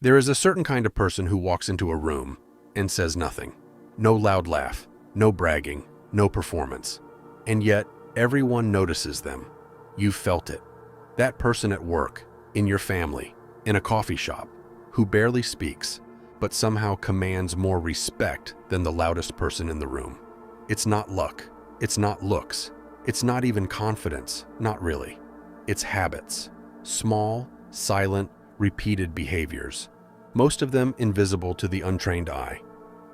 There is a certain kind of person who walks into a room and says nothing. No loud laugh, no bragging, no performance. And yet, everyone notices them. You've felt it. That person at work, in your family, in a coffee shop, who barely speaks, but somehow commands more respect than the loudest person in the room. It's not luck. It's not looks. It's not even confidence. Not really. It's habits. Small, silent, repeated behaviors. Most of them invisible to the untrained eye.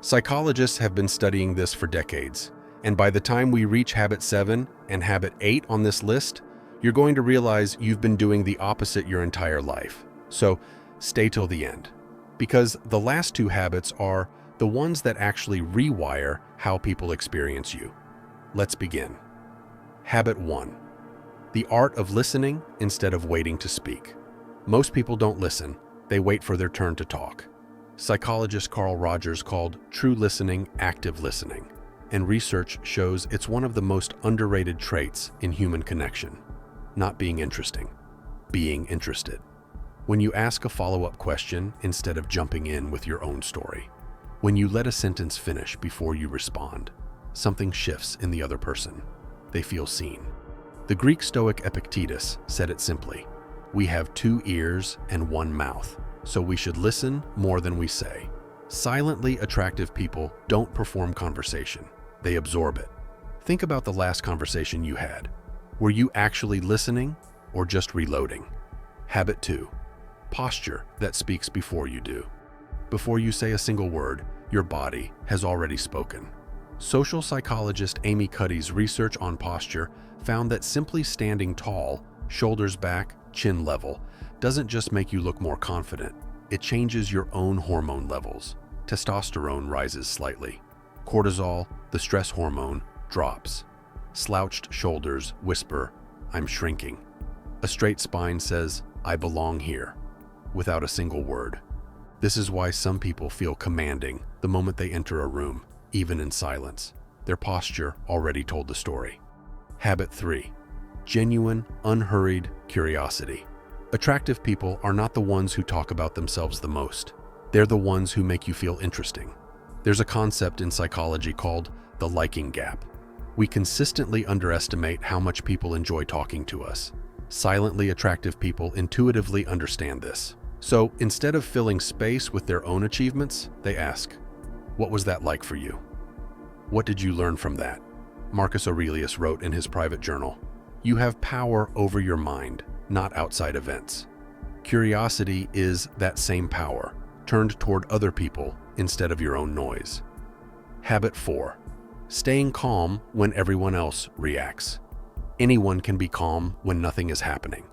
Psychologists have been studying this for decades, and by the time we reach habit 7 and habit 8 on this list, you're going to realize you've been doing the opposite your entire life. So stay till the end, because the last 2 habits are the ones that actually rewire how people experience you. Let's begin. Habit 1. The art of listening instead of waiting to speak. Most people don't listen, they wait for their turn to talk. Psychologist Carl Rogers called true listening active listening, and research shows it's one of the most underrated traits in human connection. Not being interesting, being interested. When you ask a follow-up question instead of jumping in with your own story. When you let a sentence finish before you respond, something shifts in the other person. They feel seen. The Greek Stoic Epictetus said it simply, "We have 2 ears and 1 mouth, so we should listen more than we say." Silently attractive people don't perform conversation, they absorb it. Think about the last conversation you had. Were you actually listening or just reloading? Habit 2. Posture that speaks before you do. Before you say a single word, your body has already spoken. Social psychologist Amy Cuddy's research on posture found that simply standing tall, shoulders back, chin level, doesn't just make you look more confident, it changes your own hormone levels. Testosterone rises slightly. Cortisol, the stress hormone, drops. Slouched shoulders whisper, "I'm shrinking." A straight spine says, "I belong here," without a single word. This is why some people feel commanding the moment they enter a room, even in silence. Their posture already told the story. Habit 3. Genuine, unhurried curiosity. Attractive people are not the ones who talk about themselves the most. They're the ones who make you feel interesting. There's a concept in psychology called the liking gap. We consistently underestimate how much people enjoy talking to us. Silently attractive people intuitively understand this. So instead of filling space with their own achievements, they ask, "What was that like for you? What did you learn from that?" Marcus Aurelius wrote in his private journal, "You have power over your mind, not outside events." Curiosity is that same power, turned toward other people instead of your own noise. Habit 4. Staying calm when everyone else reacts. Anyone can be calm when nothing is happening.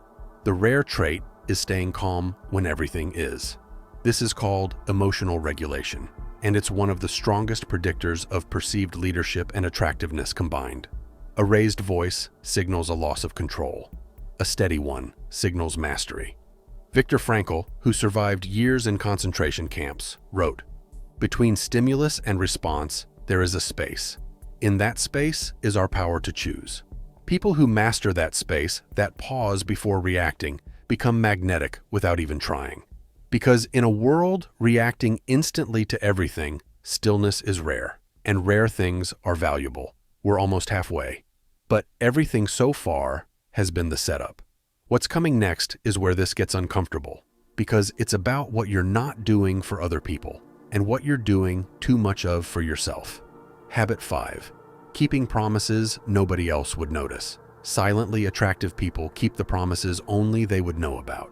The rare trait is staying calm when everything is. This is called emotional regulation, and it's one of the strongest predictors of perceived leadership and attractiveness combined. A raised voice signals a loss of control. A steady one signals mastery. Viktor Frankl, who survived years in concentration camps, wrote, "Between stimulus and response, there is a space. In that space is our power to choose." People who master that space, that pause before reacting, become magnetic without even trying. Because in a world reacting instantly to everything, stillness is rare, and rare things are valuable. We're almost halfway. But everything so far has been the setup. What's coming next is where this gets uncomfortable, because it's about what you're not doing for other people, and what you're doing too much of for yourself. Habit 5. Keeping promises nobody else would notice. Silently attractive people keep the promises only they would know about.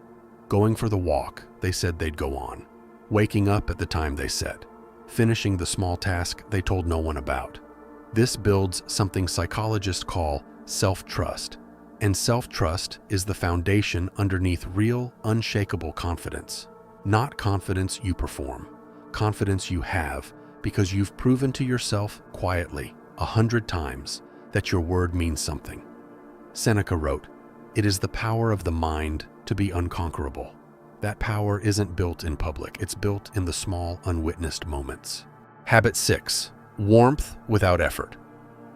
Going for the walk they said they'd go on. Waking up at the time they said. Finishing the small task they told no one about. This builds something psychologists call self-trust. And self-trust is the foundation underneath real, unshakable confidence. Not confidence you perform. Confidence you have because you've proven to yourself quietly 100 times that your word means something. Seneca wrote, "It is the power of the mind to be unconquerable." That power isn't built in public, it's built in the small, unwitnessed moments. Habit 6. Warmth without effort.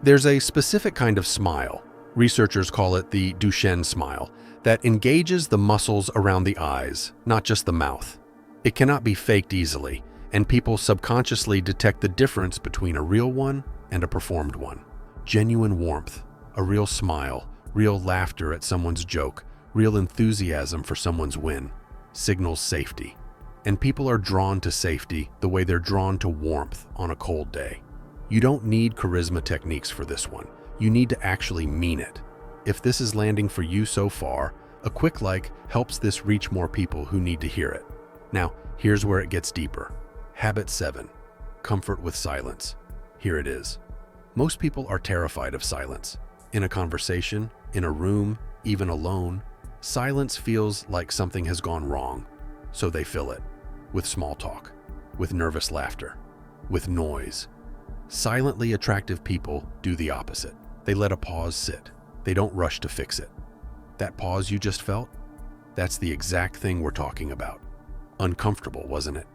There's a specific kind of smile, researchers call it the Duchenne smile, that engages the muscles around the eyes, not just the mouth. It cannot be faked easily, and people subconsciously detect the difference between a real one and a performed one. Genuine warmth, a real smile, real laughter at someone's joke, real enthusiasm for someone's win, signals safety. And people are drawn to safety the way they're drawn to warmth on a cold day. You don't need charisma techniques for this one. You need to actually mean it. If this is landing for you so far, a quick like helps this reach more people who need to hear it. Now, here's where it gets deeper. Habit 7. Comfort with silence. Here it is. Most people are terrified of silence. In a conversation, in a room, even alone, silence feels like something has gone wrong, so they fill it with small talk, with nervous laughter, with noise. Silently attractive people do the opposite. They let a pause sit. They don't rush to fix it. That pause you just felt? That's the exact thing we're talking about. Uncomfortable, wasn't it?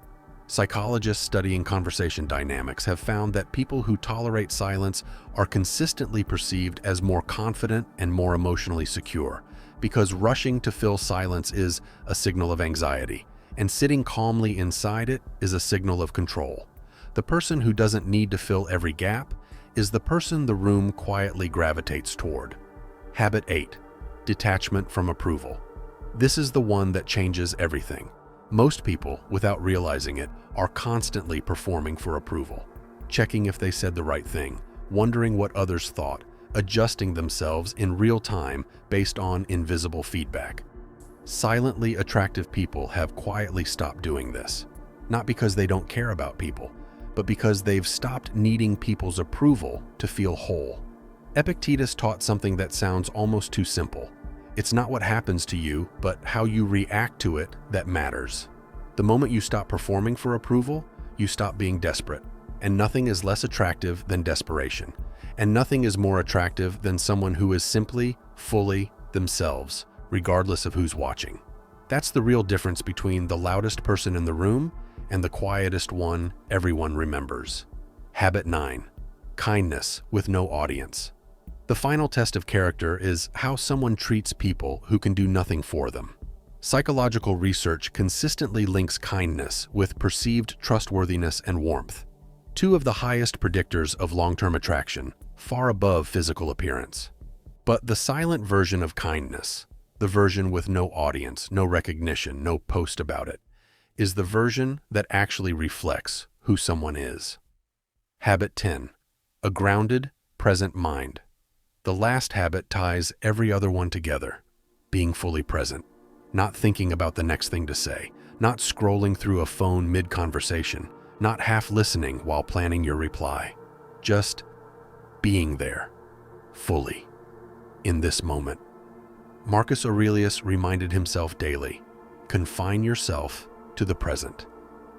Psychologists studying conversation dynamics have found that people who tolerate silence are consistently perceived as more confident and more emotionally secure, because rushing to fill silence is a signal of anxiety, and sitting calmly inside it is a signal of control. The person who doesn't need to fill every gap is the person the room quietly gravitates toward. Habit 8. Detachment from approval. This is the one that changes everything. Most people, without realizing it, are constantly performing for approval, checking if they said the right thing, wondering what others thought, adjusting themselves in real time based on invisible feedback. Silently attractive people have quietly stopped doing this, not because they don't care about people, but because they've stopped needing people's approval to feel whole. Epictetus taught something that sounds almost too simple. It's not what happens to you, but how you react to it that matters. The moment you stop performing for approval, you stop being desperate. And nothing is less attractive than desperation. And nothing is more attractive than someone who is simply, fully themselves, regardless of who's watching. That's the real difference between the loudest person in the room and the quietest one everyone remembers. Habit 9. Kindness with no audience. The final test of character is how someone treats people who can do nothing for them. Psychological research consistently links kindness with perceived trustworthiness and warmth, two of the highest predictors of long-term attraction, far above physical appearance. But the silent version of kindness, the version with no audience, no recognition, no post about it, is the version that actually reflects who someone is. Habit 10. A grounded, present mind. The last habit ties every other one together, being fully present, not thinking about the next thing to say, not scrolling through a phone mid-conversation, not half listening while planning your reply, just being there, fully, in this moment. Marcus Aurelius reminded himself daily, confine yourself to the present.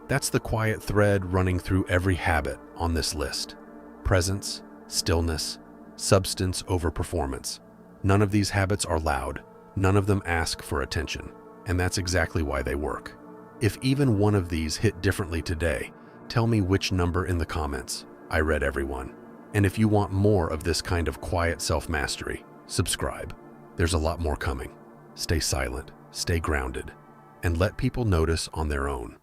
That's the quiet thread running through every habit on this list. Presence, stillness, substance over performance. None of these habits are loud. None of them ask for attention. And that's exactly why they work. If even one of these hit differently today, tell me which number in the comments. I read everyone. And if you want more of this kind of quiet self-mastery, subscribe. There's a lot more coming. Stay silent, stay grounded, and let people notice on their own.